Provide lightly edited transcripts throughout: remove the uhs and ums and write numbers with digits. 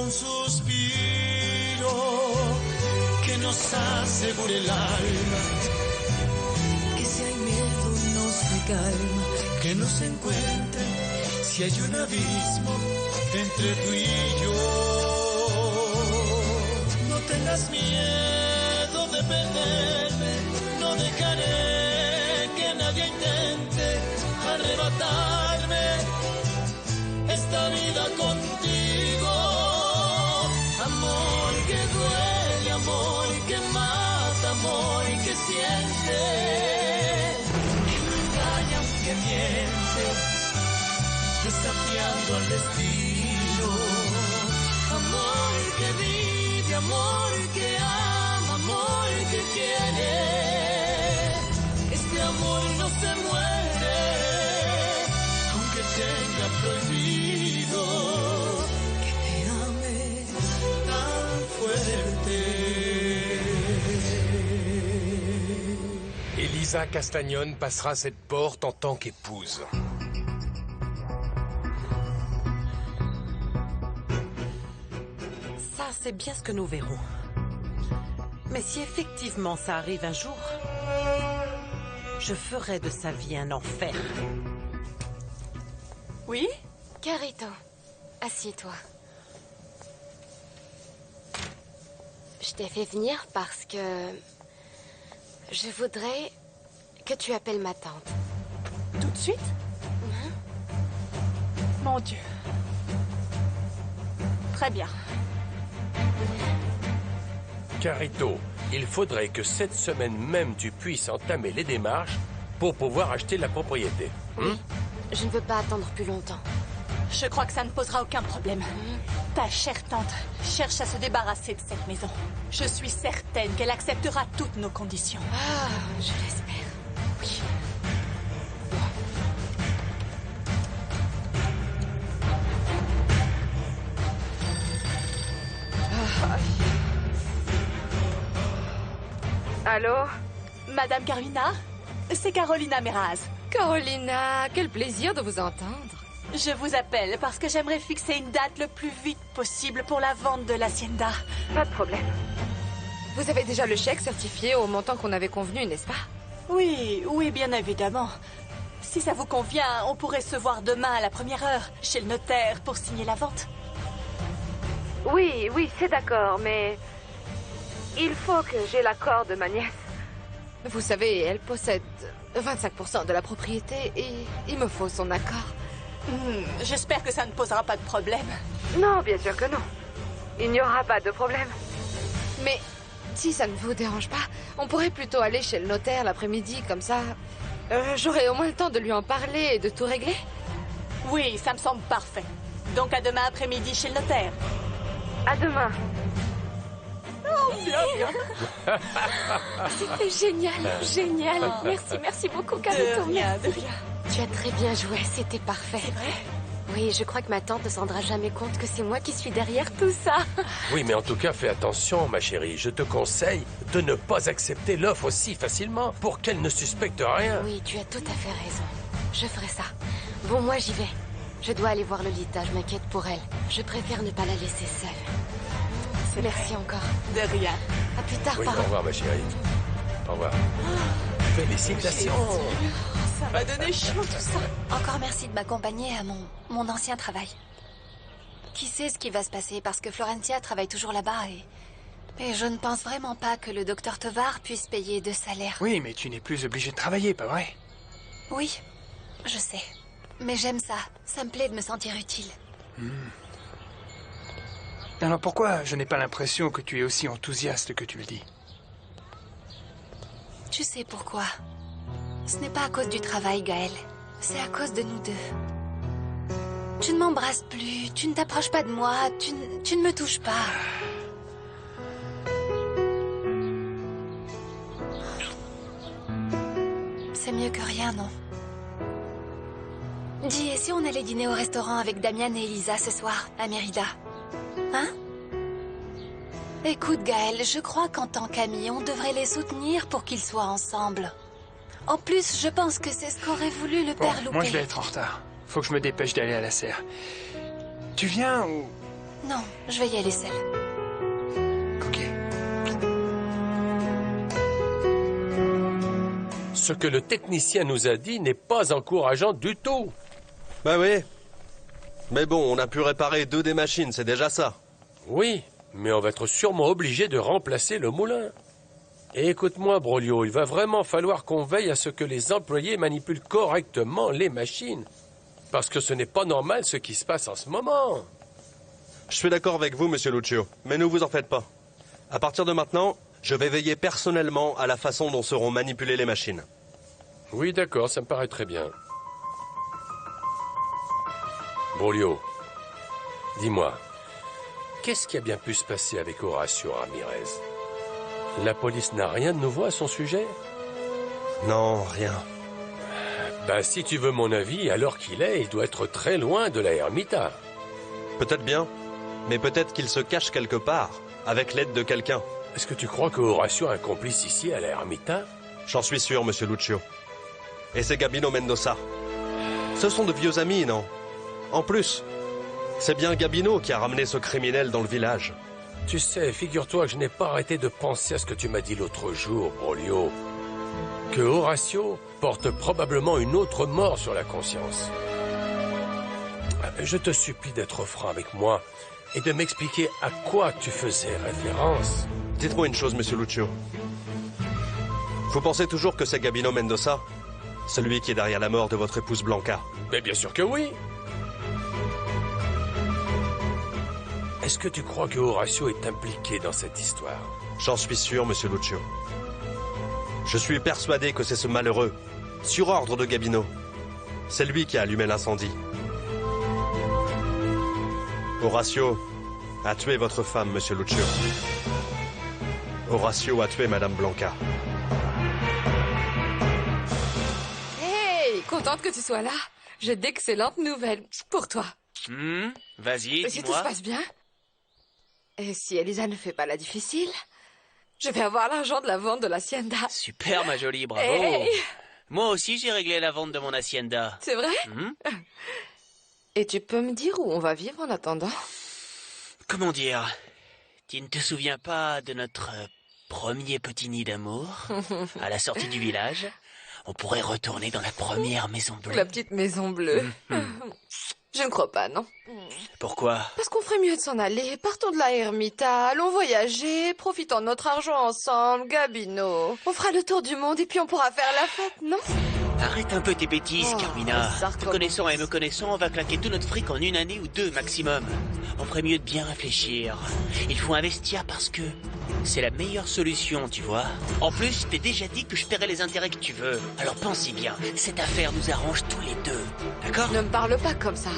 un suspiro que nos asegure el alma, que si hay miedo no se calma, que nos encuentre si hay un abismo entre tú y yo. No tengas miedo de perderme, no dejaré que nadie intente arrebatarme esta vida contigo. Amor que duele, amor que mata, amor que siente, que no engaña aunque miente, desafiando al destino. Amor que vive, amor que ama, amor que quiere. Este amor no se muere, aunque tenga prohibido que te ame tan fuerte. Elisa Castagnone passera cette porte en tant qu'épouse. Ça, c'est bien ce que nous verrons. Mais si effectivement ça arrive un jour, je ferai de sa vie un enfer. Oui? Carito, assieds-toi. Je t'ai fait venir parce que je voudrais que tu appelles ma tante. Tout de suite? Mon Dieu. Très bien. Carito, il faudrait que cette semaine même tu puisses entamer les démarches pour pouvoir acheter la propriété. Oui. Je ne veux pas attendre plus longtemps. Je crois que ça ne posera aucun problème. Ta chère tante cherche à se débarrasser de cette maison. Je suis certaine qu'elle acceptera toutes nos conditions. Ah, je l'espère. Oui. Allô? Madame Carolina? C'est Carolina Meraz. Carolina, quel plaisir de vous entendre. Je vous appelle parce que j'aimerais fixer une date le plus vite possible pour la vente de l'hacienda. Pas de problème. Vous avez déjà le chèque certifié au montant qu'on avait convenu, n'est-ce pas? Oui, oui, bien évidemment. Si ça vous convient, on pourrait se voir demain à la première heure, chez le notaire, pour signer la vente. Oui, oui, c'est d'accord, mais... il faut que j'ai l'accord de ma nièce. Vous savez, elle possède 25% de la propriété et il me faut son accord. J'espère que ça ne posera pas de problème. Non, bien sûr que non. Il n'y aura pas de problème. Mais si ça ne vous dérange pas, on pourrait plutôt aller chez le notaire l'après-midi, comme ça... j'aurai au moins le temps de lui en parler et de tout régler. Oui, ça me semble parfait. Donc à demain après-midi chez le notaire. À demain. Oh, bien, bien. C'était génial, génial. Merci beaucoup, Carito. De rien, de rien. Tu as très bien joué, c'était parfait. C'est vrai? Oui, je crois que ma tante ne se rendra jamais compte que c'est moi qui suis derrière tout ça. Oui, mais en tout cas, fais attention, ma chérie. Je te conseille de ne pas accepter l'offre aussi facilement pour qu'elle ne suspecte rien. Oui, tu as tout à fait raison. Je ferai ça. Bon, moi, j'y vais. Je dois aller voir Lolita, je m'inquiète pour elle. Je préfère ne pas la laisser seule. Merci encore. De rien. À plus tard, Oui, au parents. revoir, ma chérie. Au revoir. Félicitations. Ça m'a donné chaud tout ça. Encore merci de m'accompagner à mon ancien travail. Qui sait ce qui va se passer parce que Florencia travaille toujours là-bas et je ne pense vraiment pas que le docteur Tovar puisse payer de salaire. Oui, mais tu n'es plus obligé de travailler, pas vrai? Oui, je sais. Mais j'aime ça. Ça me plaît de me sentir utile. Alors pourquoi je n'ai pas l'impression que tu es aussi enthousiaste que tu le dis? Tu sais pourquoi? Ce n'est pas à cause du travail, Gaël. C'est à cause de nous deux. Tu ne m'embrasses plus, tu ne t'approches pas de moi, tu ne me touches pas. C'est mieux que rien, non? Dis, et si on allait dîner au restaurant avec Damian et Elisa ce soir, à Mérida? Hein? Écoute, Gaël, je crois qu'en tant qu'amis, on devrait les soutenir pour qu'ils soient ensemble. En plus, je pense que c'est ce qu'aurait voulu le père Loupé. Moi je vais être en retard. Faut que je me dépêche d'aller à la serre. Tu viens ou... Non, je vais y aller seule. Ok. Ce que le technicien nous a dit n'est pas encourageant du tout. Bah oui. Mais bon, on a pu réparer 2 des machines, c'est déjà ça. Oui, mais on va être sûrement obligé de remplacer le moulin. Et écoute-moi, Broglio, il va vraiment falloir qu'on veille à ce que les employés manipulent correctement les machines. Parce que ce n'est pas normal ce qui se passe en ce moment. Je suis d'accord avec vous, monsieur Lucio, mais ne vous en faites pas. À partir de maintenant, je vais veiller personnellement à la façon dont seront manipulées les machines. Oui, d'accord, ça me paraît très bien. Broglio, dis-moi, qu'est-ce qui a bien pu se passer avec Horacio Ramirez? La police n'a rien de nouveau à son sujet? Non, rien. Ben, si tu veux mon avis, à l'heure qu'il est, il doit être très loin de la Ermita. Peut-être bien, mais peut-être qu'il se cache quelque part, avec l'aide de quelqu'un. Est-ce que tu crois que Horacio a un complice ici, à la Ermita? J'en suis sûr, monsieur Lucio. Et c'est Gabino Mendoza. Ce sont de vieux amis, non? En plus, c'est bien Gabino qui a ramené ce criminel dans le village. Tu sais, figure-toi que je n'ai pas arrêté de penser à ce que tu m'as dit l'autre jour, Broglio. Que Horacio porte probablement une autre mort sur la conscience. Je te supplie d'être franc avec moi et de m'expliquer à quoi tu faisais référence. Dites-moi une chose, monsieur Lucio. Vous pensez toujours que c'est Gabino Mendoza? Celui qui est derrière la mort de votre épouse Blanca? Mais bien sûr que oui. Est-ce que tu crois que Horacio est impliqué dans cette histoire? J'en suis sûr, monsieur Lucio. Je suis persuadé que c'est ce malheureux, sur ordre de Gabino. C'est lui qui a allumé l'incendie. Horacio a tué votre femme, monsieur Lucio. Horacio a tué madame Blanca. Hey, contente que tu sois là. J'ai d'excellentes nouvelles pour toi. Vas-y, Si tout dis-moi. se passe bien, et si Elisa ne fait pas la difficile, je vais avoir l'argent de la vente de l'hacienda. Super, ma jolie, bravo. Hey. Moi aussi, j'ai réglé la vente de mon hacienda. C'est vrai? Et tu peux me dire où on va vivre en attendant? Comment dire? Tu ne te souviens pas de notre premier petit nid d'amour à la sortie du village? On pourrait retourner dans la première maison bleue. La petite maison bleue. Je ne crois pas, non. Pourquoi? Parce qu'on ferait mieux de s'en aller. Partons de la Ermita, allons voyager, profitons de notre argent ensemble, Gabino. On fera le tour du monde et puis on pourra faire la fête, non? Arrête un peu tes bêtises, Oh, Carmina. ça Te recommence. connaissant et me connaissant, on va claquer tout notre fric en 1 année ou 2 maximum. On ferait mieux de bien réfléchir. Il faut investir parce que c'est la meilleure solution, tu vois. En plus, je t'ai déjà dit que je paierai les intérêts que tu veux. Alors pense-y bien, cette affaire nous arrange tous les deux. D'accord? Ne me parle pas comme ça.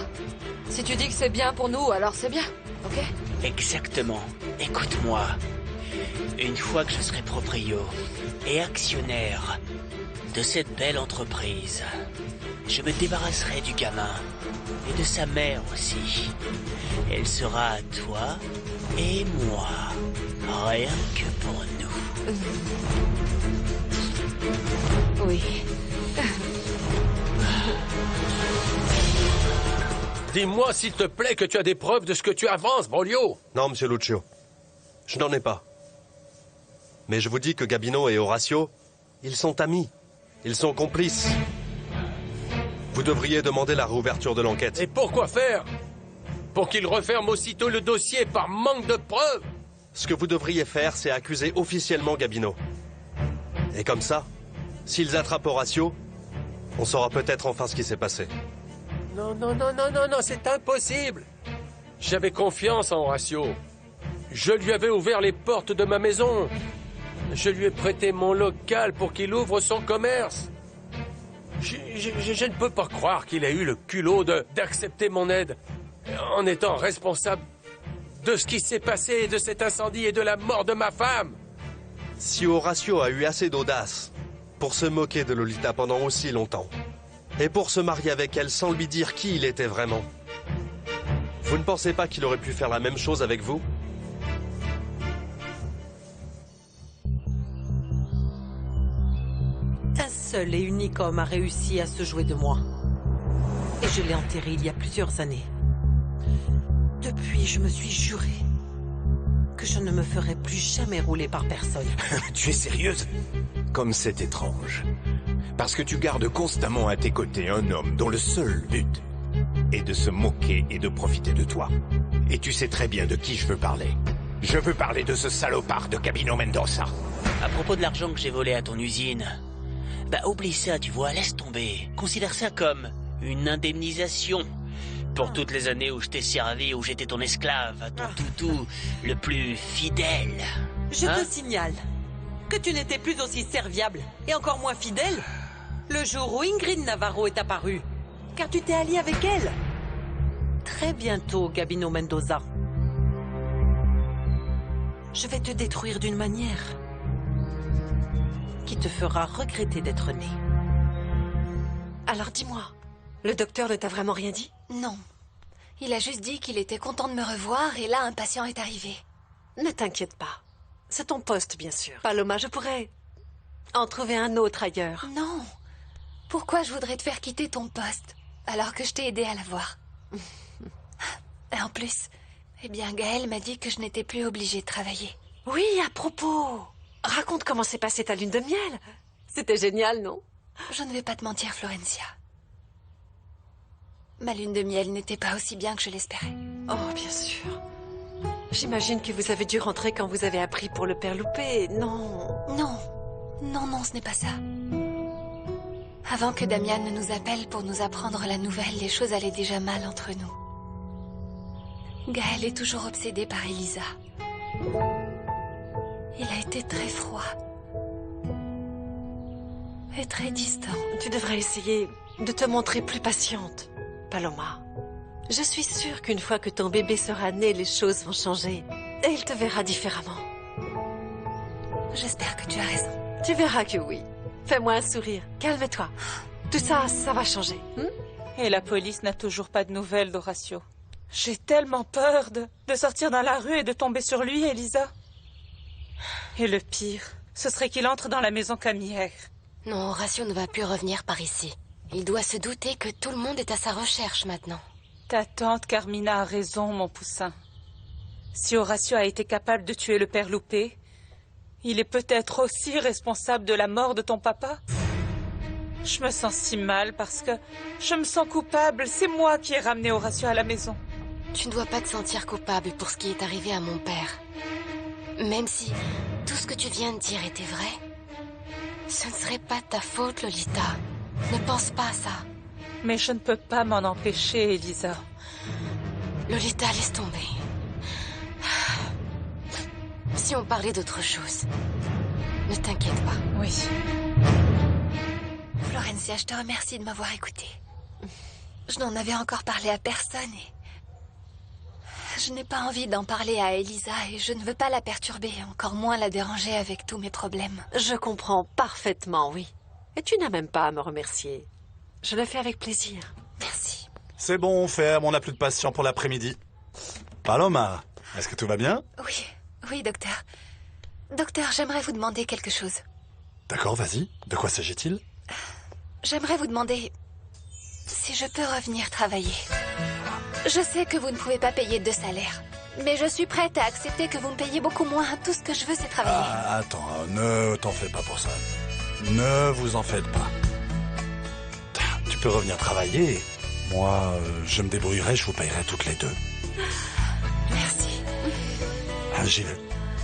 Si tu dis que c'est bien pour nous, alors c'est bien, ok? Exactement. Écoute-moi. Une fois que je serai proprio et actionnaire de cette belle entreprise, je me débarrasserai du gamin et de sa mère aussi. Elle sera à toi et moi, rien que pour nous. Oui. Dis-moi, s'il te plaît, que tu as des preuves de ce que tu avances, Broglio. Non, monsieur Lucio. Je n'en ai pas. Mais je vous dis que Gabino et Horacio, ils sont amis. Ils sont complices. Vous devriez demander la réouverture de l'enquête. Et pourquoi faire? Pour qu'il referme aussitôt le dossier par manque de preuves? Ce que vous devriez faire, c'est accuser officiellement Gabino. Et comme ça, s'ils attrapent Horacio, on saura peut-être enfin ce qui s'est passé. Non, c'est impossible. J'avais confiance en Horacio. Je lui avais ouvert les portes de ma maison. Je lui ai prêté mon local pour qu'il ouvre son commerce. Je ne peux pas croire qu'il ait eu le culot d'accepter mon aide en étant responsable de ce qui s'est passé, de cet incendie et de la mort de ma femme. Si Horacio a eu assez d'audace pour se moquer de Lolita pendant aussi longtemps, et pour se marier avec elle sans lui dire qui il était vraiment, vous ne pensez pas qu'il aurait pu faire la même chose avec vous? Un seul et unique homme a réussi à se jouer de moi. Et je l'ai enterré il y a plusieurs années. Depuis, je me suis juré que je ne me ferais plus jamais rouler par personne. Tu es sérieuse? Comme c'est étrange. Parce que tu gardes constamment à tes côtés un homme dont le seul but est de se moquer et de profiter de toi. Et tu sais très bien de qui je veux parler. Je veux parler de ce salopard de Gabino Mendoza. À propos de l'argent que j'ai volé à ton usine, bah oublie ça, tu vois, laisse tomber. Considère ça comme une indemnisation pour toutes les années où je t'ai servi, où j'étais ton esclave, ton toutou le plus fidèle. Je te signale que tu n'étais plus aussi serviable et encore moins fidèle le jour où Ingrid Navarro est apparue, car tu t'es allié avec elle. Très bientôt, Gabino Mendoza. Je vais te détruire d'une manière qui te fera regretter d'être né. Alors dis-moi, le docteur ne t'a vraiment rien dit? Non. Il a juste dit qu'il était content de me revoir et là, un patient est arrivé. Ne t'inquiète pas. C'est ton poste, bien sûr. Paloma, je pourrais en trouver un autre ailleurs. Non. Pourquoi je voudrais te faire quitter ton poste alors que je t'ai aidé à l'avoir? Et en plus, eh bien, Gaël m'a dit que je n'étais plus obligée de travailler. Oui, à propos. Raconte comment s'est passée ta lune de miel. C'était génial, non? Je ne vais pas te mentir, Florencia. Ma lune de miel n'était pas aussi bien que je l'espérais. Oh, bien sûr. J'imagine que vous avez dû rentrer quand vous avez appris pour le père Loupé, non? Non. Non, ce n'est pas ça. Avant que Damian ne nous appelle pour nous apprendre la nouvelle, les choses allaient déjà mal entre nous. Gaël est toujours obsédé par Elisa. Il a été très froid. Et très distant. Tu devrais essayer de te montrer plus patiente, Paloma. Je suis sûre qu'une fois que ton bébé sera né, les choses vont changer. Et il te verra différemment. J'espère que tu as raison. Tu verras que oui. Fais-moi un sourire. Calme-toi. Tout ça, ça va changer. Et la police n'a toujours pas de nouvelles d'Horacio. J'ai tellement peur de sortir dans la rue et de tomber sur lui, Elisa. Et le pire, ce serait qu'il entre dans la maison comme hier. Non, Horacio ne va plus revenir par ici. Il doit se douter que tout le monde est à sa recherche maintenant. Ta tante Carmina a raison, mon poussin. Si Horacio a été capable de tuer le père Loupé, il est peut-être aussi responsable de la mort de ton papa. Je me sens si mal parce que je me sens coupable. C'est moi qui ai ramené Horacio à la maison. Tu ne dois pas te sentir coupable pour ce qui est arrivé à mon père. Même si tout ce que tu viens de dire était vrai, ce ne serait pas ta faute, Lolita. Ne pense pas à ça. Mais je ne peux pas m'en empêcher, Elisa. Lolita, laisse tomber. Si on parlait d'autre chose, ne t'inquiète pas. Oui. Florencia, je te remercie de m'avoir écoutée. Je n'en avais encore parlé à personne et... Je n'ai pas envie d'en parler à Elisa et je ne veux pas la perturber, encore moins la déranger avec tous mes problèmes. Je comprends parfaitement, oui. Et tu n'as même pas à me remercier. Je le fais avec plaisir. Merci. C'est bon, on ferme, on n'a plus de patient pour l'après-midi. Paloma, est-ce que tout va bien? Oui, docteur. Docteur, j'aimerais vous demander quelque chose. D'accord, vas-y. De quoi s'agit-il? J'aimerais vous demander si je peux revenir travailler. Je sais que vous ne pouvez pas payer 2 salaires, mais je suis prête à accepter que vous me payiez beaucoup moins. Tout ce que je veux, c'est travailler. Attends, ne t'en fais pas pour ça. Ne vous en faites pas. Tu peux revenir travailler. Moi, je me débrouillerai, je vous payerai toutes les 2. Merci. J'y vais.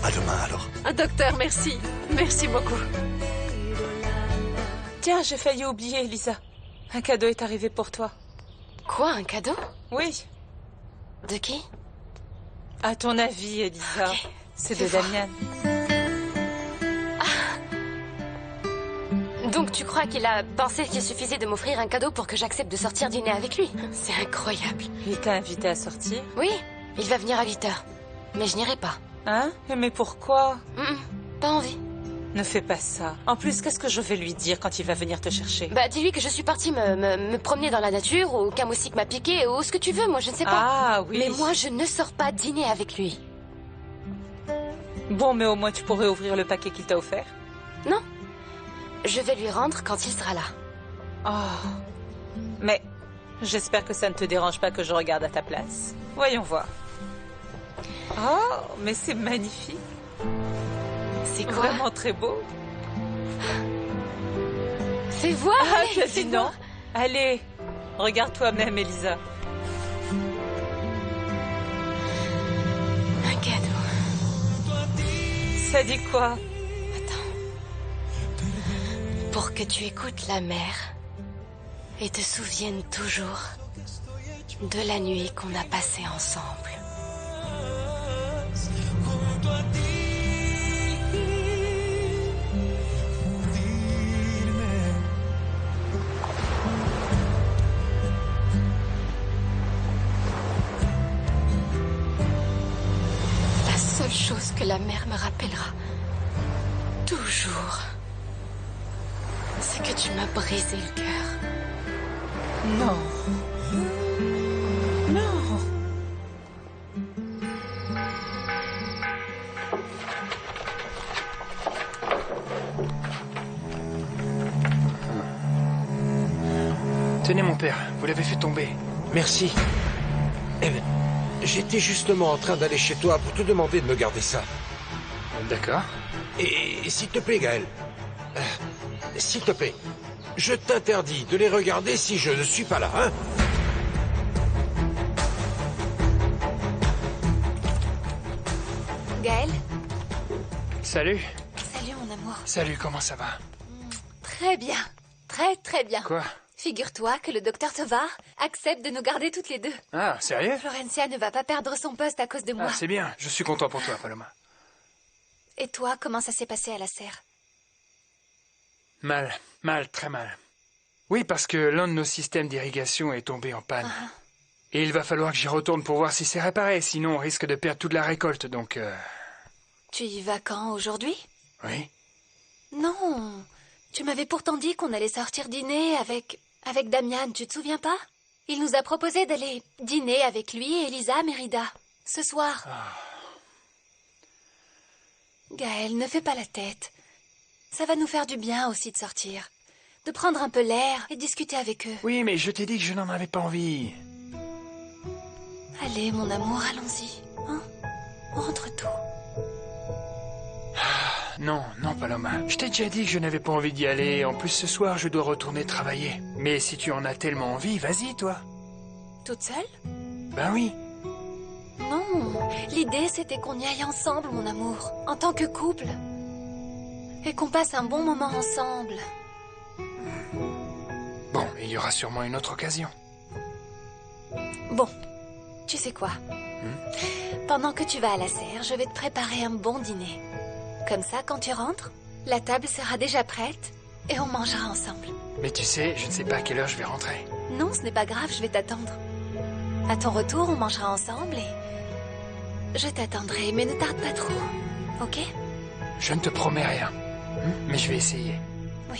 À demain, alors. Docteur, merci. Merci beaucoup. Tiens, j'ai failli oublier, Elisa. Un cadeau est arrivé pour toi. Quoi, un cadeau? Oui. De qui? À ton avis, Elisa. Okay. C'est de Damian. Donc tu crois qu'il a pensé qu'il suffisait de m'offrir un cadeau pour que j'accepte de sortir dîner avec lui? C'est incroyable. Il t'a invité à sortir? Oui, il va venir à 8h. Mais je n'irai pas. Hein? Mais pourquoi? Pas envie. Ne fais pas ça. En plus, qu'est-ce que je vais lui dire quand il va venir te chercher? Bah, dis-lui que je suis partie me promener dans la nature, ou qu'un moustique m'a piqué, ou ce que tu veux, moi je ne sais pas. Ah oui. Mais moi, je ne sors pas dîner avec lui. Bon, mais au moins tu pourrais ouvrir le paquet qu'il t'a offert. Non. Je vais lui rendre quand il sera là. Oh. Mais j'espère que ça ne te dérange pas que je regarde à ta place. Voyons voir. Oh, mais c'est magnifique. C'est quoi? Vraiment très beau. Fais voir. Ah, tu as dit non. Allez, regarde toi-même, Elisa. Un cadeau. Ça dit quoi? Pour que tu écoutes la mer et te souviennes toujours de la nuit qu'on a passée ensemble. La seule chose que la mer me rappellera, toujours, c'est que tu m'as brisé le cœur. Non. Non. Tenez mon père, vous l'avez fait tomber. Merci. Eh ben, j'étais justement en train d'aller chez toi pour te demander de me garder ça. D'accord. Et s'il te plaît, Gaël, s'il te plaît, je t'interdis de les regarder si je ne suis pas là, hein? Gaël? Salut. Salut mon amour. Salut, comment ça va? Très bien. Très très bien. Quoi? Figure-toi que le docteur Tovar accepte de nous garder toutes les deux. Ah, sérieux? Florencia ne va pas perdre son poste à cause de moi. Ah, c'est bien. Je suis content pour toi, Paloma. Et toi, comment ça s'est passé à la serre? Mal. Mal, très mal. Oui, parce que l'un de nos systèmes d'irrigation est tombé en panne. Et il va falloir que j'y retourne pour voir si c'est réparé, sinon on risque de perdre toute la récolte, donc... Tu y vas quand, aujourd'hui? Oui. Non. Tu m'avais pourtant dit qu'on allait sortir dîner avec Damian, tu te souviens pas? Il nous a proposé d'aller dîner avec lui et Elisa à Mérida, ce soir. Gaël, ne fais pas la tête. Ça va nous faire du bien aussi de sortir. De prendre un peu l'air et discuter avec eux. Oui, mais je t'ai dit que je n'en avais pas envie. Allez, mon amour, allons-y. Hein? Rentre tôt. Non, non, Paloma. Je t'ai déjà dit que je n'avais pas envie d'y aller. En plus, ce soir, je dois retourner travailler. Mais si tu en as tellement envie, vas-y, toi. Toute seule? Ben oui. Non, l'idée c'était qu'on y aille ensemble, mon amour, en tant que couple. Et qu'on passe un bon moment ensemble. Bon, il y aura sûrement une autre occasion. Bon, tu sais quoi? Pendant que tu vas à la serre, je vais te préparer un bon dîner. Comme ça, quand tu rentres, la table sera déjà prête et on mangera ensemble. Mais tu sais, je ne sais pas à quelle heure je vais rentrer. Non, ce n'est pas grave, je vais t'attendre. À ton retour, on mangera ensemble et... je t'attendrai, mais ne tarde pas trop, ok? Je ne te promets rien, mais je vais essayer. Oui.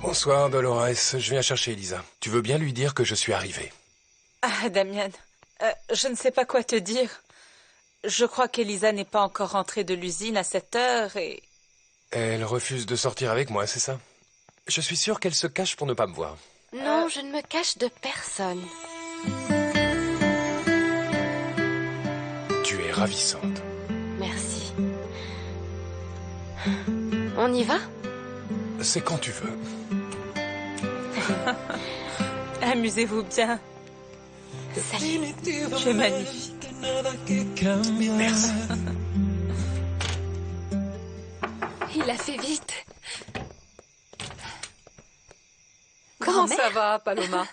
Bonsoir, Dolores. Je viens chercher Elisa. Tu veux bien lui dire que je suis arrivé? Ah, Damian, je ne sais pas quoi te dire. Je crois qu'Elisa n'est pas encore rentrée de l'usine à 7 heures et... Elle refuse de sortir avec moi, c'est ça? Je suis sûr qu'elle se cache pour ne pas me voir. Non, je ne me cache de personne. Tu es ravissante. Merci. On y va? C'est quand tu veux. Amusez-vous bien. Salut. Tu es magnifique. Merci. Il a fait vite. Comment Grand-mère? ça va, Paloma?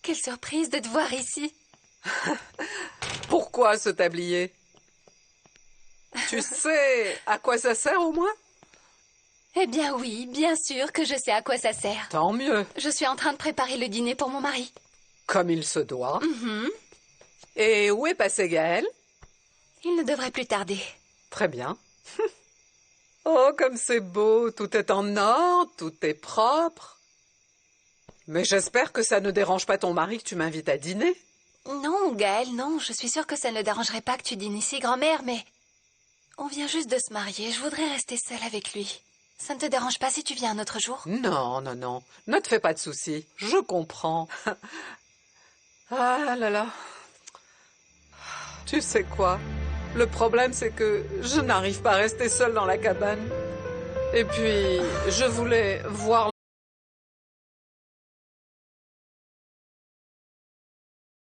Quelle surprise de te voir ici. Pourquoi ce tablier? Tu sais à quoi ça sert au moins? Eh bien oui, bien sûr que je sais à quoi ça sert. Tant mieux. Je suis en train de préparer le dîner pour mon mari. Comme il se doit. Mhm. Et où est passé Gaël? Il ne devrait plus tarder. Très bien. Oh, comme c'est beau, tout est en ordre, tout est propre. Mais j'espère que ça ne dérange pas ton mari que tu m'invites à dîner. Non, Gaël, non, je suis sûre que ça ne dérangerait pas que tu dînes ici, grand-mère, mais... On vient juste de se marier. Je voudrais rester seule avec lui. Ça ne te dérange pas si tu viens un autre jour? Non, non, non. Ne te fais pas de soucis. Je comprends. Ah là là. Tu sais quoi? Le problème, c'est que je n'arrive pas à rester seule dans la cabane. Et puis, je voulais voir